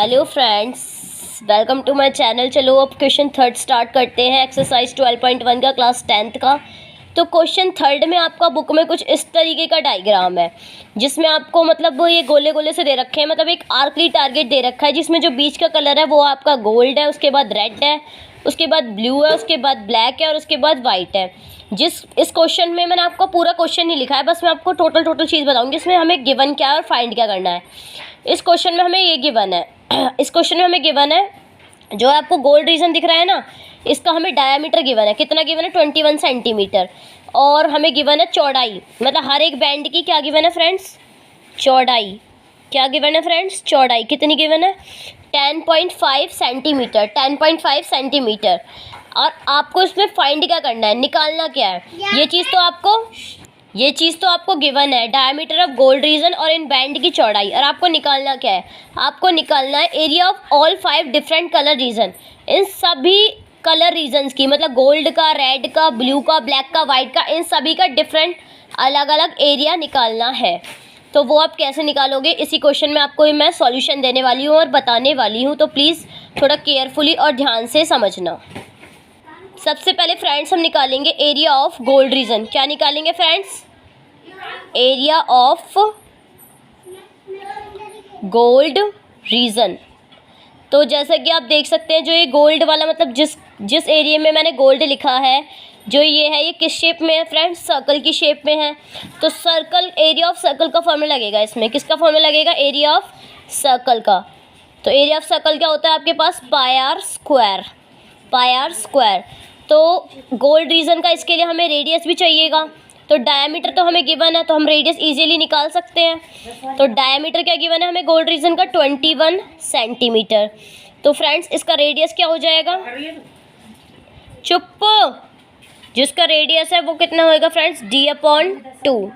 Hello friends, welcome to my channel. चलो अब question third start करते हैं, एक्सरसाइज 12.1 का, क्लास 10th का। तो क्वेश्चन थर्ड में आपका बुक में कुछ इस तरीके का डायग्राम है, जिसमें आपको मतलब वो ये गोले गोले से दे रखे हैं, मतलब एक आर्कली टारगेट दे रखा है, जिसमें जो बीच का कलर है वो आपका गोल्ड है, उसके बाद रेड है, उसके बाद ब्लू है, उसके बाद ब्लैक है और उसके बाद वाइट है। इस क्वेश्चन में मैंने आपको पूरा क्वेश्चन नहीं लिखा है, बस मैं आपको टोटल चीज़ बताऊंगी। इसमें हमें गिवन क्या है और फाइंड क्या करना है। इस क्वेश्चन में हमें ये गिवन है इस क्वेश्चन में हमें गिवन है, जो आपको गोल्ड रीजन दिख रहा है ना, इसका हमें डायमीटर गिवन है। कितना गिवन है? 21 सेंटीमीटर। और हमें गिवन है चौड़ाई, मतलब हर एक बैंड की क्या गिवन है फ्रेंड्स? चौड़ाई। क्या गिवन है फ्रेंड्स? चौड़ाई कितनी गिवन है? 10.5 सेंटीमीटर। 10.5 सेंटीमीटर। और आपको इसमें फाइंड क्या करना है, निकालना क्या है? ये चीज़ तो आपको गिवन है, डायमीटर ऑफ गोल्ड रीजन और इन बैंड की चौड़ाई। और आपको निकालना क्या है? आपको निकालना है area of all 5 different colour region. इन सभी कलर रीजन्स की, मतलब गोल्ड का, रेड का, ब्लू का, ब्लैक का, वाइट का, इन सभी का डिफरेंट अलग अलग एरिया निकालना है। तो वो आप कैसे निकालोगे, इसी क्वेश्चन में आपको मैं सॉल्यूशन देने वाली हूँ और बताने वाली हूँ। तो प्लीज़ थोड़ा केयरफुली और ध्यान से समझना। सबसे पहले फ्रेंड्स हम निकालेंगे एरिया ऑफ गोल्ड रीजन। क्या निकालेंगे friends? Area of gold reason. तो जैसा कि आप देख सकते हैं, जो ये गोल्ड वाला, मतलब जिस एरिया में मैंने गोल्ड लिखा है, जो ये है, ये किस शेप में है फ्रेंड्स? सर्कल की शेप में है। तो सर्कल, एरिया ऑफ सर्कल का फॉर्मूला लगेगा इसमें। किसका फॉर्मूला लगेगा? एरिया ऑफ सर्कल का। तो एरिया ऑफ सर्कल क्या होता है आपके पास? Pi r square. Pi r square. तो गोल्ड रीजन का, इसके लिए हमें रेडियस भी चाहिएगा। तो डायमीटर तो हमें गिवन है, तो हम रेडियस इजीली निकाल सकते हैं। तो डायमीटर क्या गिवन है हमें गोल्ड रीजन का? 21 सेंटीमीटर। तो फ्रेंड्स इसका रेडियस क्या हो जाएगा? चुप। जिसका रेडियस है वो कितना होएगा फ्रेंड्स? d/2।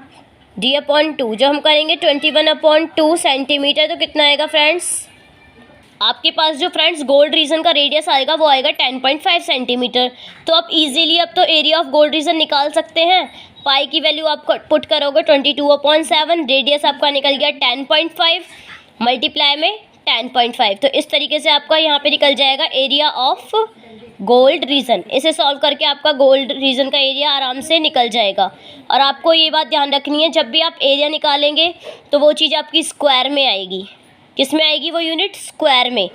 d/2 जब हम करेंगे 21/2 सेंटीमीटर, तो कितना आएगा फ्रेंड्स? आपके पास जो फ्रेंड्स गोल्ड रीजन का रेडियस आएगा वो आएगा 10.5 सेंटीमीटर। तो आप इजीली अब तो एरिया ऑफ गोल्ड रीजन निकाल सकते हैं। पाई की वैल्यू आप पुट करोगे 22/7, रेडियस आपका निकल गया 10.5 मल्टीप्लाई में 10.5। तो इस तरीके से आपका यहाँ पे निकल जाएगा एरिया ऑफ गोल्ड रीजन। इसे सॉल्व करके आपका गोल्ड रीजन का एरिया आराम से निकल जाएगा। और आपको ये बात ध्यान रखनी है, जब भी आप एरिया निकालेंगे तो वो चीज़ आपकी स्क्वायर में आएगी। किस में आएगी वो यूनिट? स्क्वायर में।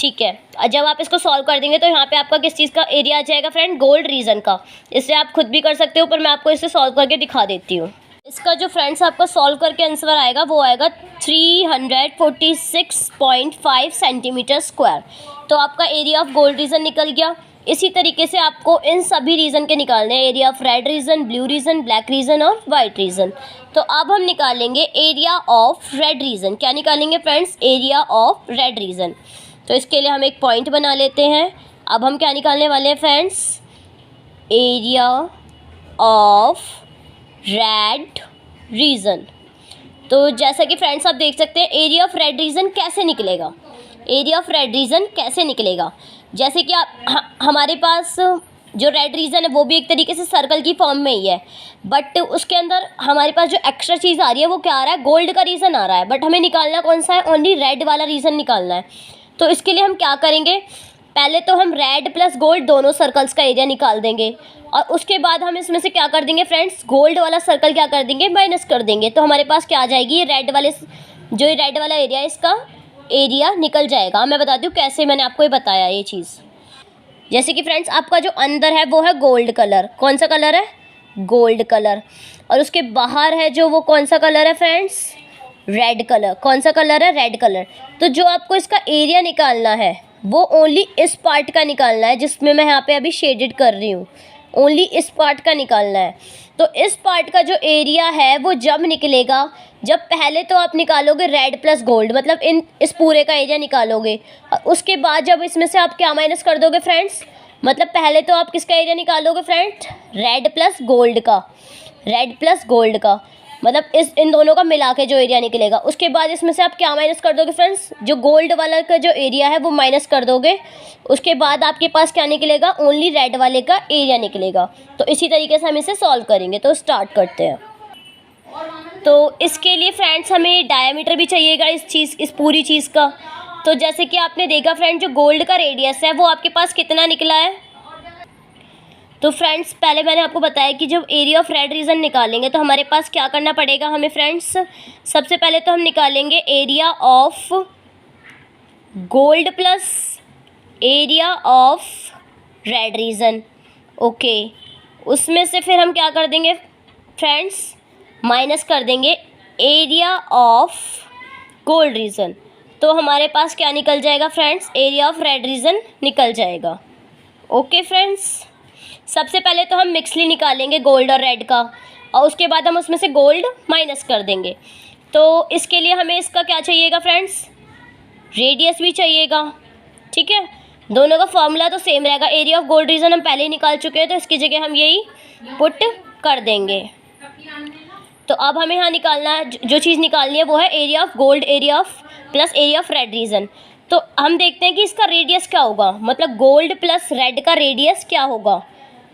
ठीक है। और जब आप इसको सॉल्व कर देंगे तो यहाँ पे आपका किस चीज़ का एरिया आ जाएगा फ्रेंड? गोल्ड रीजन का। इससे आप खुद भी कर सकते हो, पर मैं आपको इसे सॉल्व करके दिखा देती हूँ। इसका जो फ्रेंड्स आपका सॉल्व करके आंसर आएगा वो आएगा 346.5 सेंटीमीटर स्क्वायर। तो आपका एरिया ऑफ गोल्ड रीजन निकल गया। इसी तरीके से आपको इन सभी रीजन के निकालने हैं, area of red region, blue region, black region और वाइट रीजन। तो अब हम निकालेंगे एरिया ऑफ रेड रीजन। क्या निकालेंगे friends? Area of red reason. तो इसके लिए हम एक पॉइंट बना लेते हैं। अब हम क्या निकालने वाले हैं friends? Area of red reason. तो जैसा कि फ्रेंड्स आप देख सकते हैं, एरिया ऑफ रेड रीजन कैसे निकलेगा? एरिया ऑफ रेड रीजन कैसे निकलेगा? जैसे कि हमारे पास जो रेड रीजन है वो भी एक तरीके से सर्कल की फॉर्म में ही है, बट उसके अंदर हमारे पास जो एक्स्ट्रा चीज़ आ रही है वो क्या आ रहा है? गोल्ड का रीजन आ रहा है। बट हमें निकालना कौन सा है? ओनली रेड वाला रीजन निकालना है। तो इसके लिए हम क्या करेंगे? पहले तो हम रेड प्लस गोल्ड दोनों सर्कल्स का एरिया निकाल देंगे, और उसके बाद हम इसमें से क्या कर देंगे फ्रेंड्स? गोल्ड वाला सर्कल क्या कर देंगे? माइनस कर देंगे। तो हमारे पास क्या आ जाएगी? ये रेड वाला एरिया है, इसका एरिया निकल जाएगा। मैं बता दूँ कैसे, मैंने आपको ये बताया ये चीज़। जैसे कि फ्रेंड्स आपका जो अंदर है वो है गोल्ड कलर। कौन सा कलर है? Gold colour. और उसके बाहर है जो, वो कौन सा कलर है फ्रेंड्स? Red colour. कौन सा कलर है? Red colour. तो जो आपको इसका एरिया निकालना है वो ओनली इस पार्ट का निकालना है, जिसमें मैं यहाँ पे अभी शेडेड कर रही हूँ। ओनली इस पार्ट का निकालना है। तो इस पार्ट का जो एरिया है वो जब निकलेगा, जब पहले तो आप निकालोगे रेड प्लस गोल्ड, मतलब इस पूरे का एरिया निकालोगे। और उसके बाद जब इसमें से आप क्या माइनस कर दोगे फ्रेंड्स? मतलब पहले तो आप किसका एरिया निकालोगे फ्रेंड्स? रेड प्लस गोल्ड का। रेड प्लस गोल्ड का, मतलब इन दोनों का मिला के जो एरिया निकलेगा। उसके बाद इसमें से आप क्या माइनस कर दोगे फ्रेंड्स? जो गोल्ड वाला का जो एरिया है वो माइनस कर दोगे। उसके बाद आपके पास क्या निकलेगा? ओनली रेड वाले का एरिया निकलेगा। तो इसी तरीके से हम इसे सॉल्व करेंगे। तो स्टार्ट करते हैं। तो इसके लिए फ्रेंड्स हमें डायमीटर भी चाहिएगा इस पूरी चीज़ का। तो जैसे कि आपने देखा फ्रेंड, जो गोल्ड का रेडियस है वो आपके पास कितना निकला है। तो फ्रेंड्स पहले मैंने आपको बताया कि जब एरिया ऑफ रेड रीजन निकालेंगे तो हमारे पास क्या करना पड़ेगा हमें फ्रेंड्स। सबसे पहले तो हम निकालेंगे area of gold plus area of red reason. Okay, उसमें से फिर हम क्या कर देंगे फ्रेंड्स, माइनस कर देंगे एरिया ऑफ गोल्ड रीजन। तो हमारे पास क्या निकल जाएगा friends, area of red reason निकल जाएगा। ओके फ्रेंड्स, सबसे पहले तो हम मिक्सली निकालेंगे गोल्ड और रेड का, और उसके बाद हम उसमें से गोल्ड माइनस कर देंगे। तो इसके लिए हमें इसका क्या चाहिएगा फ्रेंड्स, रेडियस भी चाहिएगा। ठीक है, दोनों का फॉर्मूला तो सेम रहेगा। एरिया ऑफ गोल्ड रीजन हम पहले ही निकाल चुके हैं, तो इसकी जगह हम यही पुट कर देंगे। तो अब हमें यहाँ निकालना है, जो चीज़ निकालनी है वो है area of gold area of plus area of red reason. तो हम देखते हैं कि इसका रेडियस क्या होगा, मतलब गोल्ड प्लस रेड का रेडियस क्या होगा,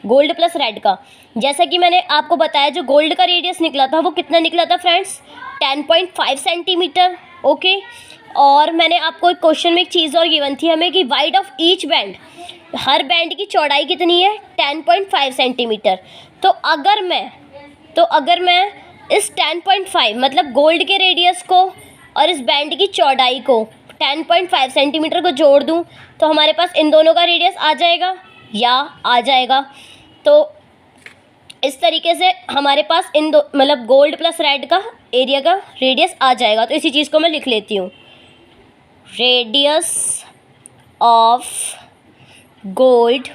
गोल्ड प्लस रेड का। जैसा कि मैंने आपको बताया, जो गोल्ड का रेडियस निकला था वो कितना निकला था फ्रेंड्स, 10.5 सेंटीमीटर। ओके, और मैंने आपको एक क्वेश्चन में एक चीज़ और गिवन थी हमें कि wide of each band, her band की चौड़ाई कितनी है, 10.5 सेंटीमीटर। तो अगर मैं इस 10.5 मतलब गोल्ड के रेडियस को और इस बैंड की चौड़ाई को 10.5 सेंटीमीटर को जोड़ दूं तो हमारे पास इन दोनों का रेडियस आ जाएगा या आ जाएगा। तो इस तरीके से हमारे पास इन दो मतलब गोल्ड प्लस रेड का एरिया का रेडियस आ जाएगा। तो इसी चीज़ को मैं लिख लेती हूँ, radius of gold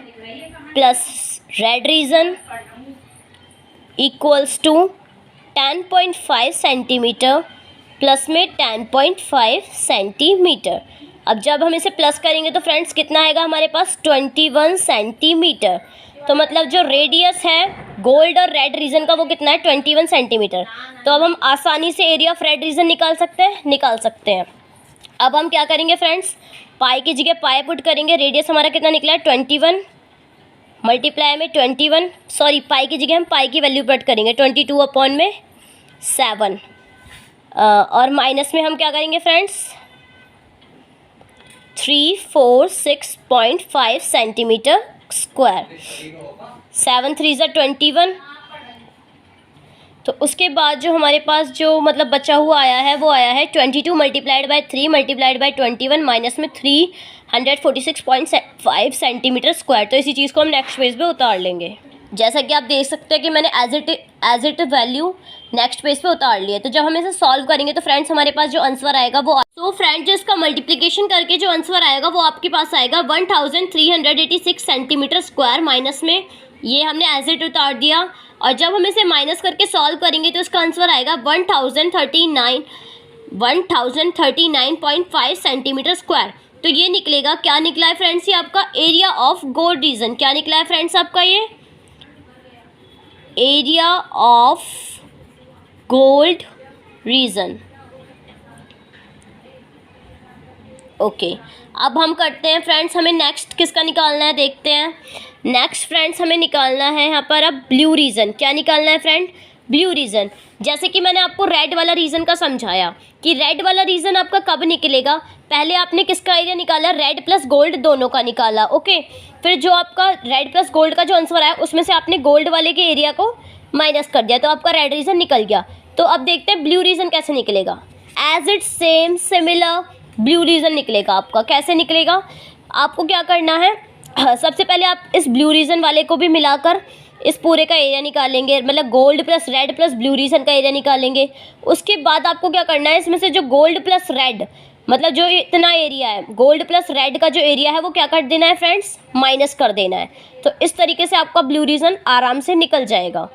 plus red region equals to 10.5 centimetre plus में 10.5 सेंटीमीटर। अब जब हम इसे प्लस करेंगे तो फ्रेंड्स कितना आएगा हमारे पास, 21 सेंटीमीटर। तो मतलब जो रेडियस है गोल्ड और रेड रीजन का वो कितना है, 21 सेंटीमीटर। तो अब हम आसानी से एरिया ऑफ रेड रीजन निकाल सकते हैं। अब हम क्या करेंगे फ्रेंड्स, पाई की जगह पाई पुट करेंगे। रेडियस हमारा कितना निकला है, 21 मल्टीप्लाई में 21, सॉरी पाई की जगह हम पाई की वैल्यू पुट करेंगे 22 अपॉन में 7, और माइनस में हम क्या करेंगे फ्रेंड्स, 346.5 सेंटीमीटर स्क्वायर। 7 3 ज़ा 21। तो उसके बाद जो हमारे पास जो मतलब बचा हुआ आया है वो आया है 22 multiplied by 3 multiplied by 21 minus में 346.5 सेंटीमीटर स्क्वायर। तो इसी चीज़ को हम नेक्स्ट पेज पे उतार लेंगे। जैसा कि आप देख सकते हैं कि मैंने as it value next page पे उतार लिया है। तो जब हम इसे सॉल्व करेंगे तो फ्रेंड्स हमारे पास जो आंसर आएगा वो फ्रेंड्स जो इसका मल्टीप्लिकेशन करके जो आंसर आएगा वो आपके पास आएगा 1386 सेंटीमीटर स्क्वायर, माइनस में ये हमने एज इट उतार दिया। और जब हम इसे माइनस करके सॉल्व करेंगे तो इसका आंसर आएगा 1039.5 सेंटीमीटर स्क्वायर। तो ये निकलेगा, क्या निकला है फ्रेंड्स, ये आपका एरिया ऑफ गोल्ड रीजन। क्या निकला है फ्रेंड्स आपका, ये area of gold reason. Okay, अब हम करते हैं फ्रेंड्स, हमें नेक्स्ट किसका निकालना है देखते हैं। नेक्स्ट फ्रेंड्स हमें निकालना है यहाँ पर अब ब्लू रीजन। क्या निकालना है फ्रेंड, ब्लू रीजन। जैसे कि मैंने आपको रेड वाला रीजन का समझाया कि रेड वाला रीजन आपका कब निकलेगा, पहले आपने किसका एरिया निकाला, रेड प्लस गोल्ड दोनों का निकाला। ओके, फिर जो आपका रेड प्लस गोल्ड का जो आंसर आया उसमें से आपने गोल्ड वाले के एरिया को माइनस कर दिया, तो आपका रेड रीजन निकल गया। तो अब देखते हैं ब्लू रीजन कैसे निकलेगा। As it same similar blue region निकलेगा आपका। कैसे निकलेगा, आपको क्या करना है, सबसे पहले आप इस ब्लू रीजन वाले को भी मिलाकर इस पूरे का एरिया निकालेंगे, मतलब gold plus red plus blue region का एरिया निकालेंगे। उसके बाद आपको क्या करना है, इसमें से जो गोल्ड प्लस रेड मतलब जो इतना एरिया है, गोल्ड प्लस रेड का जो एरिया है वो क्या कर देना है फ्रेंड्स, माइनस कर देना है। तो इस तरीके से आपका ब्लू रीजन आराम से निकल जाएगा।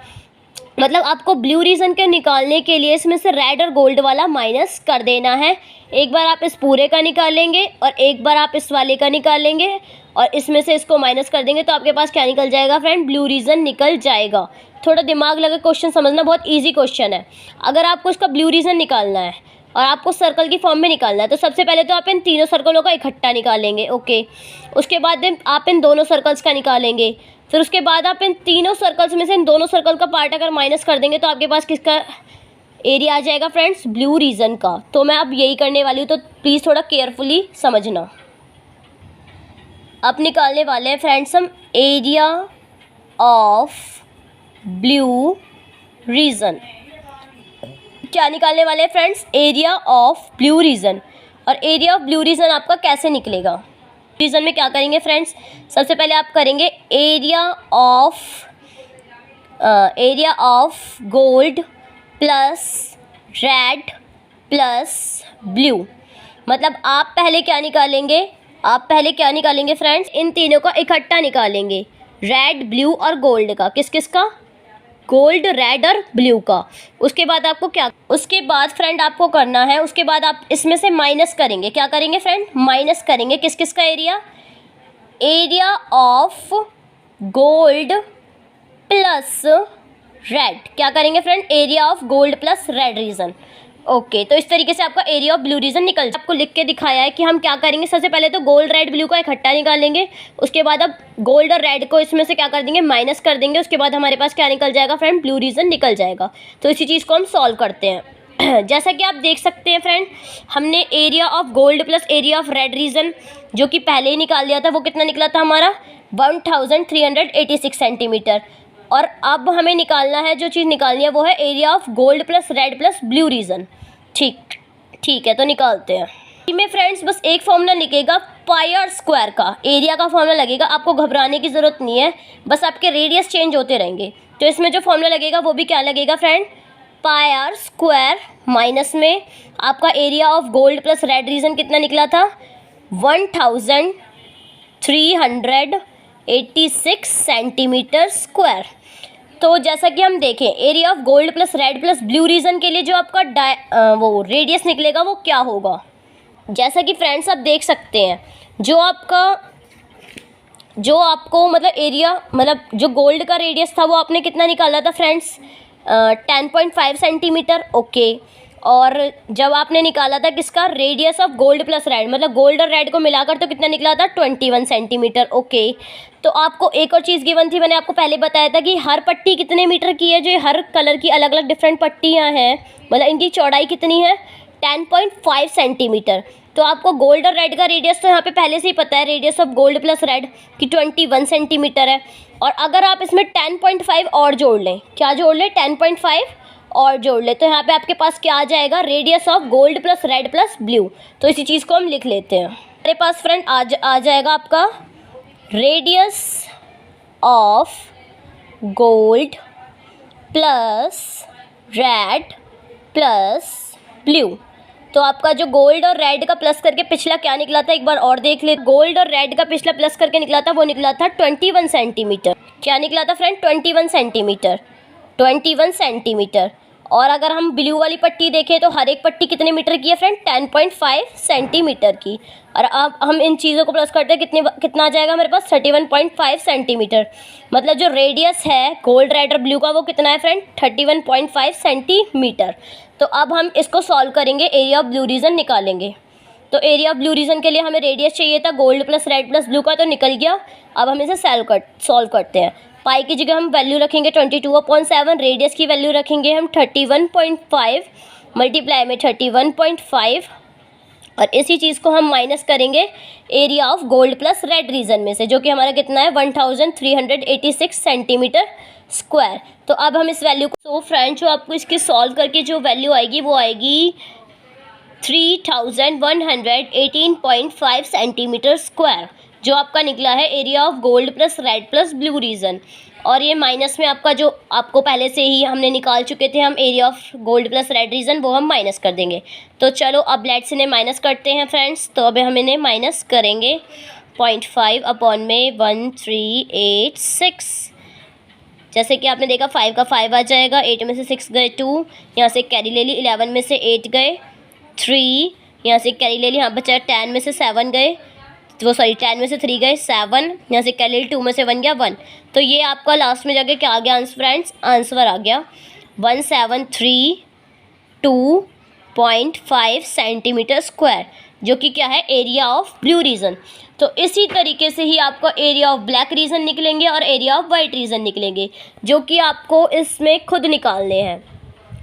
मतलब आपको ब्लू रीजन के निकालने के लिए इसमें से रेड और गोल्ड वाला माइनस कर देना है। एक बार आप इस पूरे का निकालेंगे और एक बार आप इस वाले का निकालेंगे और इसमें से इसको माइनस कर देंगे तो आपके पास क्या निकल जाएगा फ्रेंड, ब्लू रीजन निकल जाएगा। थोड़ा दिमाग लगा क्वेश्चन समझना, बहुत इजी क्वेश्चन है। अगर आपको इसका ब्लू रीजन निकालना है और आपको सर्कल की फॉर्म में निकालना है तो सबसे पहले तो आप इन तीनों सर्कलों का इकट्ठा निकालेंगे। ओके, उसके बाद आप इन दोनों सर्कल्स का निकालेंगे। फिर उसके बाद आप इन तीनों सर्कल्स में से इन दोनों सर्कल का पार्ट अगर माइनस कर देंगे तो आपके पास किसका एरिया आ जाएगा फ्रेंड्स ब्लू रीजन का। तो मैं अब यही करने वाली हूँ, तो प्लीज़ थोड़ा केयरफुली समझना। अब निकालने वाले हैं फ्रेंड्स हम एरिया ऑफ ब्लू रीजन। क्या निकालने वाले हैं friends? Area of blue region. और एरिया ऑफ ब्लू रीजन आपका कैसे निकलेगा? रीजन में क्या करेंगे फ्रेंड्स? सबसे पहले आप करेंगे area of gold plus red plus blue. मतलब आप पहले क्या निकालेंगे फ्रेंड्स? इन तीनों का इकट्ठा निकालेंगे, रेड ब्लू और गोल्ड का। किस किस का? गोल्ड, रेड और ब्लू का। उसके बाद फ्रेंड आपको करना है, उसके बाद आप इसमें से माइनस करेंगे। क्या करेंगे फ्रेंड? माइनस करेंगे किस किस का area? Area of gold plus red. क्या करेंगे friend? Area of gold plus red reason. Okay, तो इस तरीके से आपका एरिया ऑफ ब्लू रीजन निकल जाए। आपको लिख के दिखाया है कि हम क्या करेंगे। सबसे पहले तो गोल्ड, रेड, ब्लू का इकट्ठा निकालेंगे, उसके बाद अब गोल्ड और रेड को इसमें से क्या कर देंगे? माइनस कर देंगे। उसके बाद हमारे पास क्या निकल जाएगा फ्रेंड? ब्लू रीजन निकल जाएगा। तो इसी चीज़ को हम सॉल्व करते हैं। जैसा कि आप देख सकते हैं फ्रेंड, हमने area of gold plus area of red reason जो कि पहले ही निकाल दिया था, वो कितना निकला था हमारा? 1386 सेंटीमीटर। और अब हमें निकालना है, जो चीज़ निकालनी है वो है area of gold plus red plus blue region. ठीक है, तो निकालते हैं। में फ्रेंड्स बस एक फॉर्मूला लिखेगा पाई आर स्क्वायर का, एरिया का फॉर्मूला लगेगा। आपको घबराने की ज़रूरत नहीं है, बस आपके रेडियस चेंज होते रहेंगे। तो इसमें जो फॉर्मूला लगेगा वो भी क्या लगेगा friend? Pi r square minus में आपका area of gold plus red region कितना निकला था? 1386 सेंटीमीटर स्क्वायर। तो जैसा कि हम देखें, area of gold plus red plus blue region के लिए जो आपका वो रेडियस निकलेगा वो क्या होगा? जैसा कि फ्रेंड्स आप देख सकते हैं, जो आपको मतलब एरिया, मतलब जो गोल्ड का रेडियस था वो आपने कितना निकाला था फ्रेंड्स? 10.5 सेंटीमीटर। ओके, और जब आपने निकाला था किसका? Radius of gold plus red, मतलब गोल्ड और रेड को मिलाकर, तो कितना निकला था? 21 सेंटीमीटर। ओके, तो आपको एक और चीज़ गिवन थी, मैंने आपको पहले बताया था कि हर पट्टी कितने मीटर की है। जो हर कलर की अलग अलग डिफरेंट पट्टियाँ हैं, मतलब इनकी चौड़ाई कितनी है? 10.5 सेंटीमीटर। तो आपको गोल्ड और रेड का रेडियस तो यहाँ पे पहले से ही पता है, radius of gold plus red की 21 सेंटीमीटर है। और अगर आप इसमें 10.5 और जोड़ लें, क्या जोड़ लें? 10.5 और जोड़ ले, तो यहाँ पे आपके पास क्या आ जाएगा? Radius of gold plus red plus blue. तो इसी चीज़ को हम लिख लेते हैं। हमारे पास फ्रेंड आ जाएगा आपका radius of gold plus red plus blue. तो आपका जो गोल्ड और रेड का प्लस करके पिछला क्या निकला था, एक बार और देख ले। गोल्ड और रेड का पिछला प्लस करके निकला था, वो निकला था 21 सेंटीमीटर। क्या निकला था फ्रेंड? 21 सेंटीमीटर। और अगर हम ब्लू वाली पट्टी देखें तो हर एक पट्टी कितने मीटर की है फ्रेंड? 10.5 सेंटीमीटर की। और अब हम इन चीज़ों को प्लस करते हैं, कितना आ जाएगा हमारे पास? 31.5 सेंटीमीटर। मतलब जो रेडियस है गोल्ड, रेड और ब्लू का, वो कितना है फ्रेंड? 31.5 सेंटीमीटर। तो अब हम इसको सॉल्व करेंगे, एरिया ऑफ ब्लू रीजन निकालेंगे। तो एरिया ऑफ ब्लू रीजन के लिए हमें रेडियस चाहिए था gold plus red plus blue का, तो निकल गया। अब हम इसे सॉल्व करते हैं। पाई की जगह हम वैल्यू रखेंगे 22/7, रेडियस की वैल्यू रखेंगे हम 31.5 मल्टीप्लाई में 31.5, और इसी चीज़ को हम माइनस करेंगे area of gold plus red reason में से, जो कि हमारा कितना है? 1386 सेंटीमीटर स्क्वायर। तो अब हम इस वैल्यू को, तो फ्रेंड जो आपको इसके सॉल्व करके जो वैल्यू आएगी वो आएगी 3118.5 सेंटीमीटर स्क्वायर, जो आपका निकला है area of gold plus red plus blue region. और ये माइनस में आपका जो आपको पहले से ही हमने निकाल चुके थे हम area of gold plus red reason, वो हम माइनस कर देंगे। तो चलो अब लेट्स इन्हें माइनस करते हैं फ्रेंड्स। तो अब हम इन्हें माइनस करेंगे 0.5 अपॉन में 1386। जैसे कि आपने देखा 5 का 5 आ जाएगा, 8 में से 6 गए 2, यहाँ से कैरी ले ली, 11 में से 8 गए 3, यहाँ से कैरी ले ली, यहाँ बचा 10 में से 7 गए, वो सॉरी 10 में से 3 गए 7, यहाँ से कैरी ले ली, 2 में से 1 गया 1। तो ये आपका लास्ट में जाके क्या आ गया आंसर फ्रेंड्स? आंसर आ गया 1732.5 सेंटीमीटर स्क्वायर, जो कि क्या है? Area of blue region. तो इसी तरीके से ही आपका एरिया ऑफ ब्लैक रीजन निकलेंगे और एरिया ऑफ वाइट रीजन निकलेंगे, जो कि आपको इसमें खुद निकालने हैं।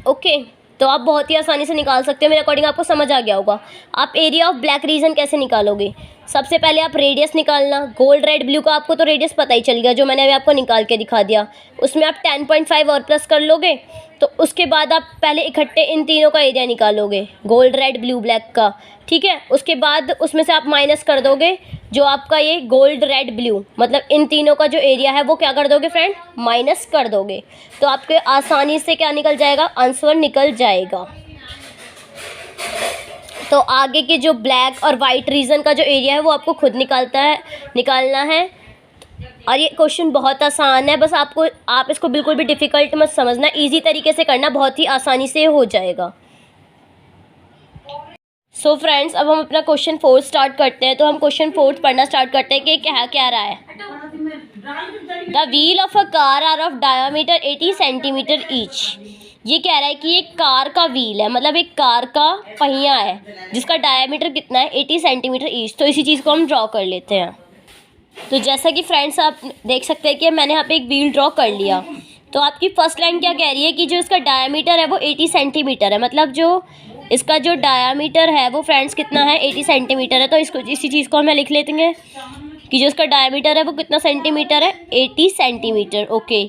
ओके, तो आप बहुत ही आसानी से निकाल सकते हो। मेरे अकॉर्डिंग आपको समझ आ गया होगा। आप एरिया ऑफ ब्लैक रीजन कैसे निकालोगे? सबसे पहले आप रेडियस निकालना। गोल्ड, रेड, ब्लू का आपको तो रेडियस पता ही चल गया, जो मैंने अभी आपको निकाल के दिखा दिया। उसमें आप 10.5 और प्लस कर लोगे, तो उसके बाद आप पहले इकट्ठे इन तीनों का एरिया निकालोगे, गोल्ड, रेड, ब्लू, ब्लैक का, ठीक है। उसके बाद उसमें से आप माइनस कर दोगे जो आपका ये गोल्ड, रेड, ब्लू, मतलब इन तीनों का जो एरिया है वो क्या कर दोगे फ्रेंड? माइनस कर दोगे। तो आपके आसानी से क्या निकल जाएगा? आंसर निकल जाएगा। तो आगे के जो ब्लैक और वाइट रीजन का जो एरिया है वो आपको खुद निकालना है। और ये क्वेश्चन बहुत आसान है, बस आप इसको बिल्कुल भी डिफ़िकल्ट मत समझना, इजी तरीके से करना, बहुत ही आसानी से हो जाएगा। सो फ्रेंड्स, अब हम अपना क्वेश्चन 4 स्टार्ट करते हैं। तो हम क्वेश्चन 4 पढ़ना स्टार्ट करते हैं कि क्या रहा है। The wheel of a car are of diameter 80 centimetre each. ये कह रहा है कि एक कार का व्हील है, मतलब एक कार का पहिया है जिसका डायामीटर कितना है? 80 सेंटीमीटर ईच। तो इसी चीज़ को हम ड्रॉ कर लेते हैं। तो जैसा कि फ्रेंड्स आप देख सकते हैं कि मैंने यहाँ पे एक व्हील ड्रॉ कर लिया। तो आपकी फर्स्ट लाइन क्या कह रही है कि जो इसका डायामीटर है वो 80 सेंटीमीटर है, मतलब जो इसका जो डायामीटर है वो फ्रेंड्स कितना है? 80 सेंटीमीटर है। तो इसी चीज़ को हमें लिख लेते हैं कि जो इसका डायामीटर है वो कितना सेंटीमीटर है? 80 सेंटीमीटर। ओके,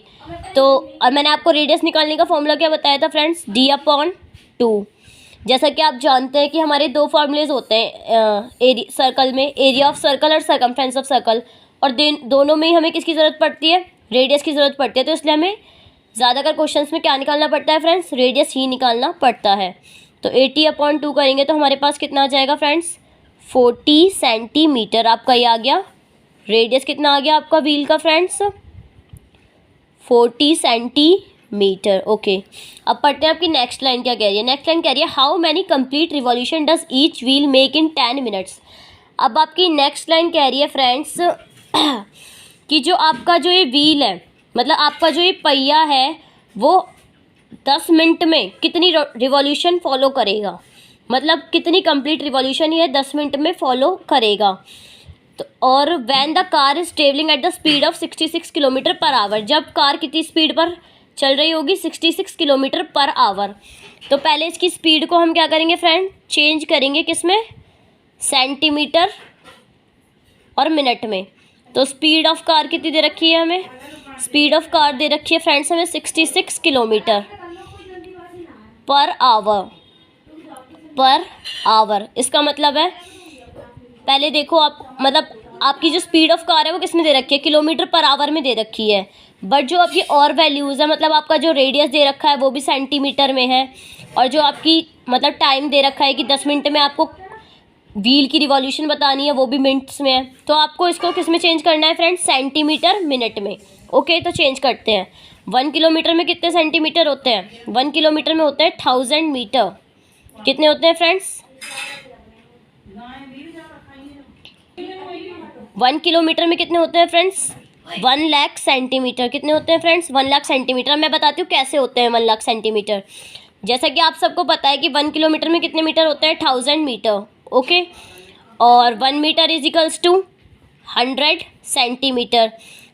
तो अब मैंने आपको रेडियस निकालने का फॉर्मूला क्या बताया था फ्रेंड्स? d/2। जैसा कि आप जानते हैं कि हमारे दो फार्मूलेज होते हैं सर्कल में, एरिया ऑफ सर्कल और सर्कमफ्रेंस ऑफ सर्कल, और दोनों में ही हमें किसकी ज़रूरत पड़ती है? रेडियस की ज़रूरत पड़ती है। तो इसलिए हमें ज़्यादातर क्वेश्चंस में क्या निकालना पड़ता है फ्रेंड्स? रेडियस ही निकालना पड़ता है। तो 80/2 करेंगे तो हमारे पास कितना आ जाएगा फ्रेंड्स? 40 सेंटीमीटर आपका ये आ गया। रेडियस कितना आ गया आपका व्हील का फ्रेंड्स? 40 सेंटीमीटर। ओके, अब पढ़ते हैं आपकी नेक्स्ट लाइन क्या कह रही है। नेक्स्ट लाइन कह रही है how many complete revolution does each wheel make in 10 minutes. अब आपकी नेक्स्ट लाइन कह रही है फ्रेंड्स कि जो आपका जो ये व्हील है, मतलब आपका जो ये पहिया है, वो 10 मिनट में कितनी रिवॉल्यूशन फॉलो करेगा, मतलब कितनी कंप्लीट रिवॉल्यूशन ये 10 मिनट में फॉलो करेगा। तो और when the car is travelling at the speed of 66 kilometre per hour. जब कार कितनी स्पीड पर चल रही होगी? 66 किलोमीटर पर आवर। तो पहले इसकी स्पीड को हम क्या करेंगे फ्रेंड? चेंज करेंगे किस में? सेंटीमीटर और मिनट में। तो स्पीड ऑफ कार कितनी दे रखी है हमें? स्पीड ऑफ कार दे रखी है फ्रेंड्स हमें 66 किलोमीटर पर आवर। इसका मतलब है, पहले देखो आप, मतलब आपकी जो स्पीड ऑफ कार है वो किस में दे रखी है? किलोमीटर पर आवर में दे रखी है। बट जो आपकी और वैल्यूज़ है, मतलब आपका जो रेडियस दे रखा है वो भी सेंटीमीटर में है, और जो आपकी मतलब टाइम दे रखा है कि 10 मिनट में आपको व्हील की रिवॉल्यूशन बतानी है वो भी मिनट्स में है। तो आपको इसको किस में चेंज करना है फ्रेंड्स? सेंटीमीटर मिनट में। ओके, तो चेंज करते हैं। 1 किलोमीटर में कितने सेंटीमीटर होते हैं? 1 किलोमीटर में होते हैं 1000 मीटर। कितने होते हैं फ्रेंड्स? 1 किलोमीटर में कितने होते हैं फ्रेंड्स? 1 लाख सेंटीमीटर। कितने होते हैं फ्रेंड्स? 1 लाख सेंटीमीटर। मैं बताती हूँ कैसे होते हैं 1 लाख सेंटीमीटर। जैसा कि आप सबको पता है कि 1 किलोमीटर में कितने मीटर होते हैं? 1000 मीटर। ओके, और 1 metre is equals to 100 centimetre.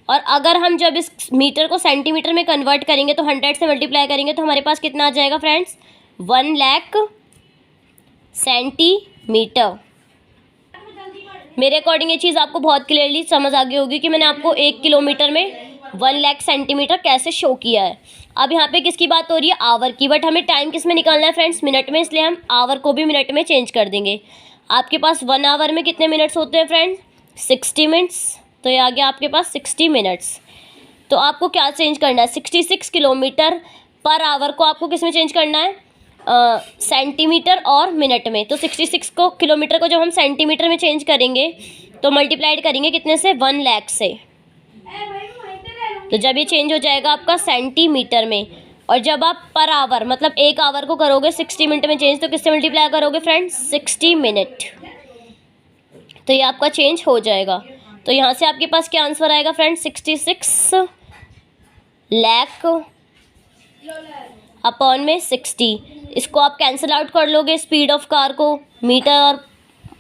और अगर हम जब इस मीटर को सेंटीमीटर में कन्वर्ट करेंगे तो 100 से मल्टीप्लाई करेंगे तो हमारे पास कितना आ जाएगा फ्रेंड्स? 1 लाख सेंटीमीटर। मेरे अकॉर्डिंग ये चीज़ आपको बहुत क्लियरली समझ आ गई होगी कि मैंने आपको 1 किलोमीटर में 1 लाख सेंटीमीटर कैसे शो किया है। अब यहाँ पे किसकी बात हो रही है? आवर की। बट हमें टाइम किस में निकालना है फ्रेंड्स? मिनट में, इसलिए हम आवर को भी मिनट में चेंज कर देंगे। आपके पास 1 आवर में कितने मिनट्स होते हैं फ्रेंड्स? 60 मिनट्स। तो ये आ गया आपके पास 60 मिनट्स। तो आपको क्या चेंज करना है? 66 किलोमीटर पर आवर को आपको किस में चेंज करना है? सेंटीमीटर और मिनट में। तो 66 को किलोमीटर को जब हम सेंटीमीटर में चेंज करेंगे तो मल्टीप्लाइड करेंगे कितने से? 1 लाख से। तो जब ये चेंज हो जाएगा आपका सेंटीमीटर में, और जब आप पर आवर मतलब 1 आवर को करोगे 60 मिनट में चेंज, तो किससे मल्टीप्लाई करोगे फ्रेंड्स? 60 मिनट। तो ये आपका चेंज हो जाएगा। तो यहाँ से आपके पास क्या आंसर आएगा फ्रेंड्स? 66 लाख अपॉन में 60। इसको आप कैंसिल आउट कर लोगे स्पीड ऑफ कार को मीटर और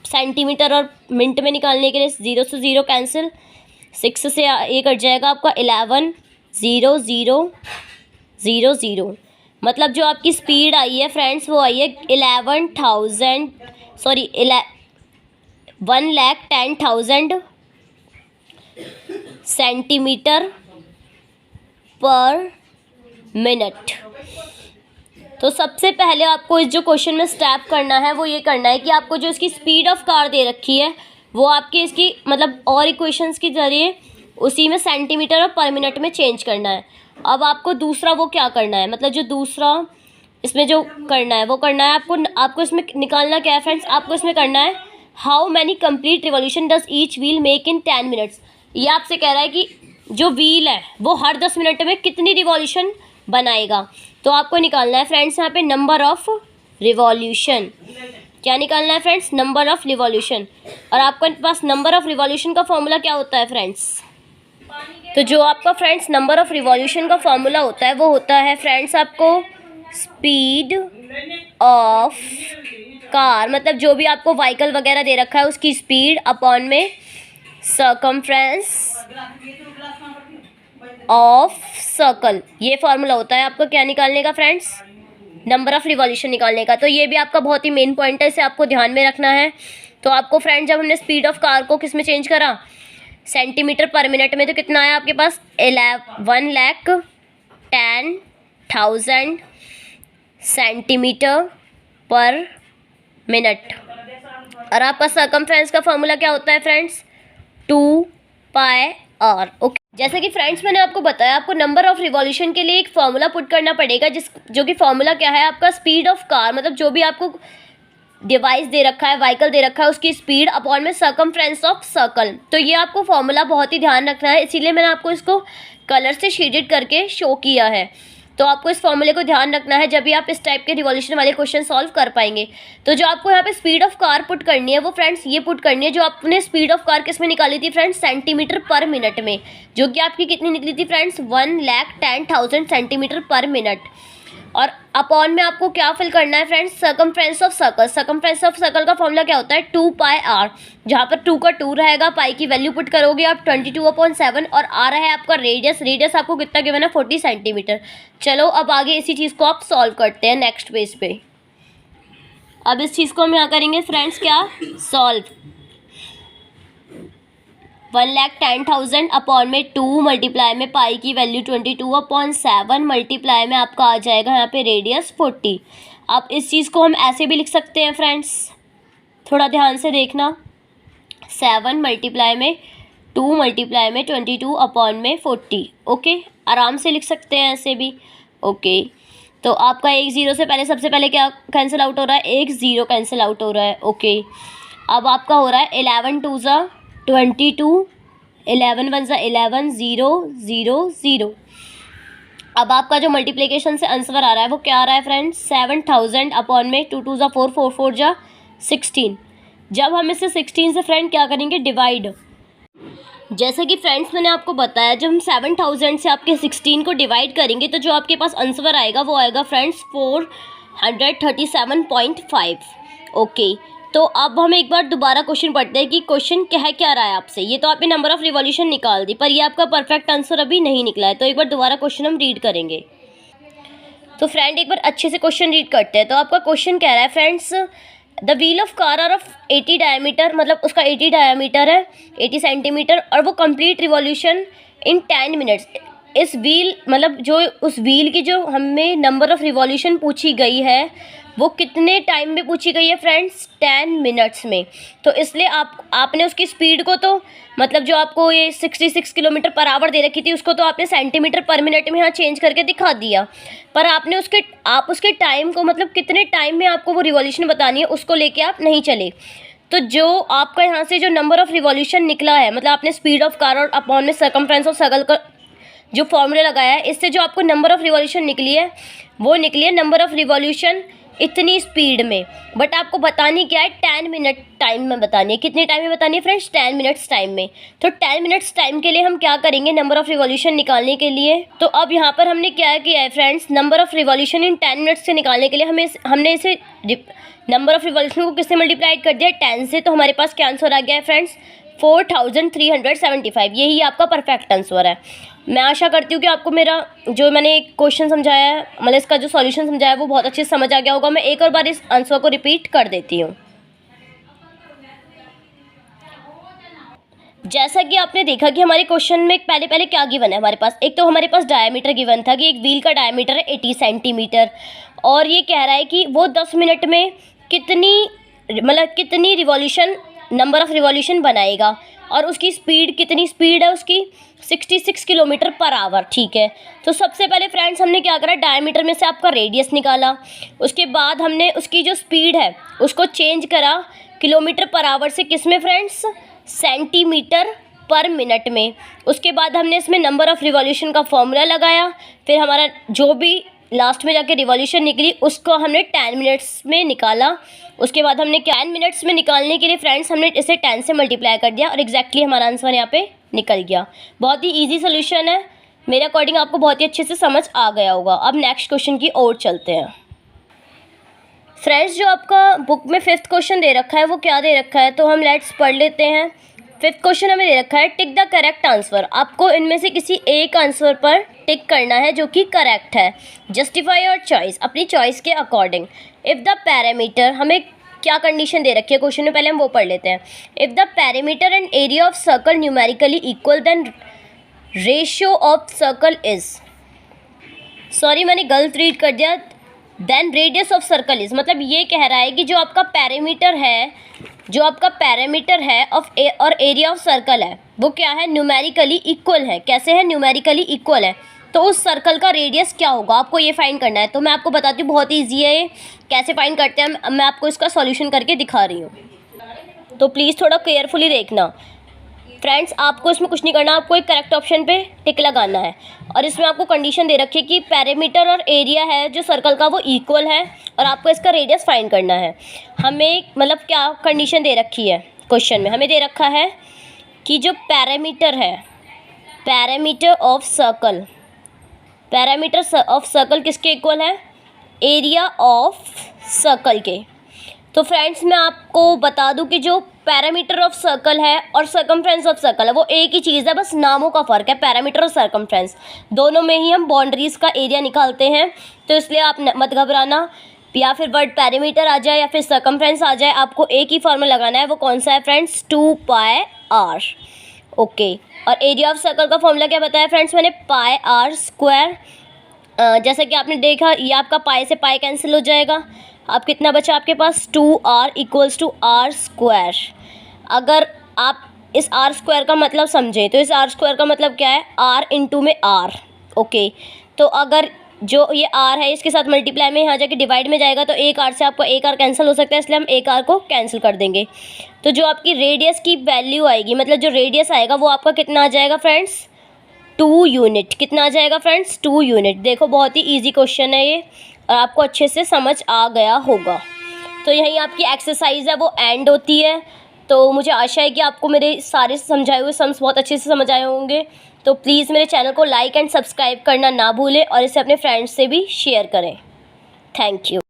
सेंटीमीटर और मिनट में निकालने के लिए। 0 से 0 कैंसिल, 6 से ये कट जाएगा आपका 11 0 0 0 0। मतलब जो आपकी स्पीड आई है फ्रेंड्स वो आई है 1,10,000 सेंटीमीटर पर मिनट। तो सबसे पहले आपको इस जो क्वेश्चन में स्टेप करना है वो ये करना है कि आपको जो इसकी स्पीड ऑफ कार दे रखी है वो आपके इसकी मतलब और इक्वेशंस के ज़रिए उसी में सेंटीमीटर और पर मिनट में चेंज करना है। अब आपको दूसरा वो क्या करना है, मतलब जो दूसरा इसमें जो करना है वो करना है आपको इसमें निकालना क्या है फ्रेंड्स, आपको इसमें करना है how many complete revolution does each wheel make in 10 minutes. ये आपसे कह रहा है कि जो व्हील है वो हर 10 मिनट में कितनी रिवॉल्यूशन बनाएगा। तो आपको निकालना है फ्रेंड्स यहाँ पे नंबर ऑफ रिवॉल्यूशन। क्या निकालना है फ्रेंड्स, नंबर ऑफ रिवॉल्यूशन। और आपके पास नंबर ऑफ रिवॉल्यूशन का फॉर्मूला क्या होता है फ्रेंड्स, तो जो आपका फ्रेंड्स नंबर ऑफ रिवॉल्यूशन का फॉर्मूला होता है वो होता है फ्रेंड्स आपको स्पीड ऑफ कार, मतलब जो भी आपको व्हीकल वगैरह दे रखा है उसकी स्पीड अपॉन में सर्कमफ्रेंस ऑफ सर्कल। ये फॉर्मूला होता है आपको क्या निकालने का फ्रेंड्स, नंबर ऑफ रिवॉल्यूशन निकालने का। तो ये भी आपका बहुत ही मेन पॉइंट है, इसे आपको ध्यान में रखना है। तो आपको फ्रेंड्स जब हमने स्पीड ऑफ कार को किस में चेंज करा, सेंटीमीटर पर मिनट में, तो कितना आया आपके पास 1,10,000 सेंटीमीटर पर मिनट। और आपका सर्कमफ्रेंस का फॉर्मूला क्या होता है फ्रेंड्स, 2πr। ओके, जैसे कि फ्रेंड्स मैंने आपको बताया आपको नंबर ऑफ रिवॉल्यूशन के लिए एक फॉर्मूला पुट करना पड़ेगा, जो कि फॉर्मूला क्या है आपका स्पीड ऑफ कार, मतलब जो भी आपको डिवाइस दे रखा है, व्हीकल दे रखा है, उसकी स्पीड अपॉन में सर्कमफ्रेंस ऑफ सर्कल। तो ये आपको फॉर्मूला बहुत ही ध्यान रखना है, इसीलिए मैंने आपको इसको कलर से शेडेड करके शो किया है। तो आपको इस फॉर्मूले को ध्यान रखना है जब भी आप इस टाइप के रिवॉल्यूशन वाले क्वेश्चन सॉल्व कर पाएंगे। तो जो आपको यहाँ पे स्पीड ऑफ कार पुट करनी है वो फ्रेंड्स ये पुट करनी है, जो आपने स्पीड ऑफ कार किस में निकाली थी फ्रेंड्स, सेंटीमीटर पर मिनट में, जो कि आपकी कितनी निकली थी फ्रेंड्स, 1,10,000 सेंटीमीटर पर मिनट। और अपॉन में आपको क्या फिल करना है friends, circumference of circle. Circumference of circle का फॉर्मूला क्या होता है, 2πr, जहाँ पर 2 का 2 रहेगा, पाई की वैल्यू पुट करोगे आप 22/7, और आ रहा है आपका रेडियस आपको कितना गिवन है, 40 सेंटीमीटर। चलो अब आगे इसी चीज़ को आप सॉल्व करते हैं नेक्स्ट पेज पे। अब इस चीज़ को हम यहाँ करेंगे फ्रेंड्स क्या, सॉल्व। 1,10,000 अपॉन में 2 मल्टीप्लाई में पाई की वैल्यू 22/7 मल्टीप्लाई में आपका आ जाएगा यहाँ पे रेडियस 40। अब इस चीज़ को हम ऐसे भी लिख सकते हैं फ्रेंड्स, थोड़ा ध्यान से देखना, 7 मल्टीप्लाई में 2 मल्टीप्लाई में 22/40। ओके, आराम से लिख सकते हैं ऐसे भी। ओके, तो आपका एक ज़ीरो से पहले सबसे पहले क्या कैंसिल आउट हो रहा है, एक ज़ीरो कैंसिल आउट हो रहा है। ओके, अब आपका हो रहा है 11 2 ज़ा 22, 11 1 ज़ा 11, 0 0 0। अब आपका जो मल्टीप्लिकेशन से आंसर आ रहा है वो क्या आ रहा है फ्रेंड्स, 7,000 अपॉन में 2 2 ज़ा 4 4 4 ज़ा 16। जब हम इसे 16 से फ्रेंड क्या करेंगे, डिवाइड। जैसे कि फ्रेंड्स मैंने आपको बताया जब हम 7,000 से आपके 16 को डिवाइड करेंगे तो जो आपके पास आंसर आएगा वो आएगा फ्रेंड्स 437.5। ओके, तो अब हम एक बार दोबारा क्वेश्चन पढ़ते हैं कि क्वेश्चन क्या रहा है आपसे। ये तो आपने नंबर ऑफ रिवॉल्यूशन निकाल दी, पर ये आपका परफेक्ट आंसर अभी नहीं निकला है। तो एक बार दोबारा क्वेश्चन हम रीड करेंगे। तो फ्रेंड एक बार अच्छे से क्वेश्चन रीड करते हैं। तो आपका क्वेश्चन कह रहा है friends, the wheel of car are of 80 diameter, मतलब उसका 80 डायमीटर है, 80 सेंटीमीटर, और वो कंप्लीट रिवॉल्यूशन इन 10 मिनट्स। इस व्हील मतलब जो उस व्हील की जो हमें नंबर ऑफ रिवॉल्यूशन पूछी गई है वो कितने टाइम में पूछी गई है फ्रेंड्स, 10 मिनट्स में। तो इसलिए आपने उसकी स्पीड को तो मतलब जो आपको ये 66 किलोमीटर पर आवर दे रखी थी उसको तो आपने सेंटीमीटर पर मिनट में यहाँ चेंज करके दिखा दिया, पर आपने उसके टाइम को मतलब कितने टाइम में आपको वो रिवॉल्यूशन बतानी है उसको लेके आप नहीं चले। तो जो आपका यहाँ से जो नंबर ऑफ रिवॉल्यूशन निकला है, मतलब आपने स्पीड ऑफ कार और अपॉन में सर्कमफ्रेंस ऑफ सर्कल का जो फॉर्मूला लगाया है, इससे जो आपको नंबर ऑफ रिवॉल्यूशन निकली है वो निकली है नंबर ऑफ रिवॉल्यूशन इतनी स्पीड में। बट आपको बतानी क्या है, 10 मिनट टाइम में बतानी है। कितने टाइम में बतानी है फ्रेंड्स, 10 मिनट्स टाइम में। तो 10 मिनट्स टाइम के लिए हम क्या करेंगे, नंबर ऑफ रिवॉल्यूशन निकालने के लिए। तो अब यहाँ पर हमने क्या किया है friends, number of revolution in 10 minutes से निकालने के लिए हमने इसे नंबर ऑफ रिवॉल्यूशन को किससे मल्टीप्लाइड कर दिया, 10 से। तो हमारे पास क्या आंसर आ गया है फ्रेंड्स, 4375, यही आपका परफेक्ट आंसर है। मैं आशा करती हूँ कि आपको मेरा जो मैंने क्वेश्चन समझाया है, मतलब इसका जो सॉल्यूशन समझाया है वो बहुत अच्छे से समझ आ गया होगा। मैं एक और बार इस आंसर को रिपीट कर देती हूँ। जैसा कि आपने देखा कि हमारे क्वेश्चन में पहले क्या गिवन है हमारे पास, एक तो हमारे पास डायमीटर गिवन था कि एक व्हील का डायमीटर है 80 सेंटीमीटर, और ये कह रहा है कि वो 10 मिनट में कितनी रिवॉल्यूशन, नंबर ऑफ रिवॉल्यूशन बनाएगा, और उसकी स्पीड कितनी स्पीड है उसकी 66 किलोमीटर पर आवर। ठीक है, तो सबसे पहले फ्रेंड्स हमने क्या करा, डायमीटर में से आपका रेडियस निकाला, उसके बाद हमने उसकी जो स्पीड है उसको चेंज करा किलोमीटर पर आवर से किस में फ्रेंड्स, सेंटीमीटर पर मिनट में। उसके बाद हमने इसमें नंबर ऑफ़ रिवॉल्यूशन का फॉर्मूला लगाया, फिर हमारा जो भी लास्ट में जाके रिवॉल्यूशन निकली उसको हमने 10 मिनट्स में निकाला। उसके बाद हमने 10 मिनट्स में निकालने के लिए फ्रेंड्स हमने इसे 10 से मल्टीप्लाई कर दिया और एग्जैक्टली हमारा आंसर यहाँ पे निकल गया। बहुत ही ईजी सोल्यूशन है, मेरे अकॉर्डिंग आपको बहुत ही अच्छे से समझ आ गया होगा। अब नेक्स्ट क्वेश्चन की ओर चलते हैं। फ्रेंड्स, जो आपका बुक में 5th क्वेश्चन दे रखा है वो क्या दे रखा है, तो हम लेट्स पढ़ लेते हैं। 5th क्वेश्चन हमें दे रखा है, टिक द करेक्ट आंसर। आपको इनमें से किसी एक आंसर पर टिक करना है जो कि करेक्ट है। जस्टिफाई योर चॉइस, अपनी चॉइस के अकॉर्डिंग। इफ़ द पैरामीटर, हमें क्या कंडीशन दे रखी है क्वेश्चन में, पहले हम वो पढ़ लेते हैं। If the parameter and area of circle numerically equal then ratio of circle is, sorry मैंने गलत रीड कर दिया, then radius of circle is, मतलब ये कह रहा है कि जो आपका पैरामीटर है और एरिया ऑफ सर्कल है वो क्या है, न्यूमेरिकली इक्वल है। कैसे है, न्यूमेरिकली इक्वल है, तो उस सर्कल का रेडियस क्या होगा आपको ये फाइंड करना है। तो मैं आपको बताती हूँ, बहुत ईजी है ये, कैसे फाइंड करते हैं, मैं आपको इसका सॉल्यूशन करके दिखा रही हूँ, तो प्लीज़ थोड़ा केयरफुली देखना। फ्रेंड्स, आपको इसमें कुछ नहीं करना, आपको एक करेक्ट ऑप्शन पे टिक लगाना है, और इसमें आपको कंडीशन दे रखी है कि पैरामीटर और एरिया है जो सर्कल का वो इक्वल है, और आपको इसका रेडियस फाइंड करना है। हमें मतलब क्या कंडीशन दे रखी है क्वेश्चन में, हमें दे रखा है कि जो पैरामीटर है, पैरामीटर ऑफ सर्कल किसके इक्वल है, एरिया ऑफ सर्कल के। तो फ्रेंड्स, मैं आपको बता दूं कि जो पैरामीटर ऑफ सर्कल है और सर्कमफ्रेंस ऑफ सर्कल है वो एक ही चीज़ है, बस नामों का फ़र्क है। पैरामीटर और सर्कमफ्रेंस दोनों में ही हम बाउंड्रीज़ का एरिया निकालते हैं, तो इसलिए आप मत घबराना, या फिर वर्ड पैरामीटर आ जाए या फिर सर्कमफ्रेंस आ जाए, आपको एक ही फॉर्मूला लगाना है। वो कौन सा है फ्रेंड्स, 2πr। ओके, और एरिया ऑफ सर्कल का फॉर्मूला क्या बताया फ्रेंड्स मैंने, πr²। जैसा कि आपने देखा, ये आपका पाई से पाई कैंसिल हो जाएगा, अब कितना बचा आपके पास, 2r इक्वल्स टू r²। अगर आप इस r² का मतलब समझें तो इस r² का मतलब क्या है, r इंटू में r। ओके, तो अगर जो ये r है इसके साथ मल्टीप्लाई में यहाँ जाके डिवाइड में जाएगा, तो एक r से आपको एक r कैंसिल हो सकता है, इसलिए हम एक r को कैंसिल कर देंगे। तो जो आपकी रेडियस की वैल्यू आएगी, मतलब जो रेडियस आएगा वो आपका कितना आ जाएगा फ्रेंड्स, 2 यूनिट। कितना आ जाएगा फ्रेंड्स, 2 यूनिट। देखो बहुत ही ईजी क्वेश्चन है ये, और आपको अच्छे से समझ आ गया होगा। तो यहीं आपकी एक्सरसाइज है वो एंड होती है। तो मुझे आशा है कि आपको मेरे सारे समझाए हुए सम्स बहुत अच्छे से समझ आए होंगे। तो प्लीज़ मेरे चैनल को लाइक एंड सब्सक्राइब करना ना भूलें, और इसे अपने फ्रेंड्स से भी शेयर करें। Thank you.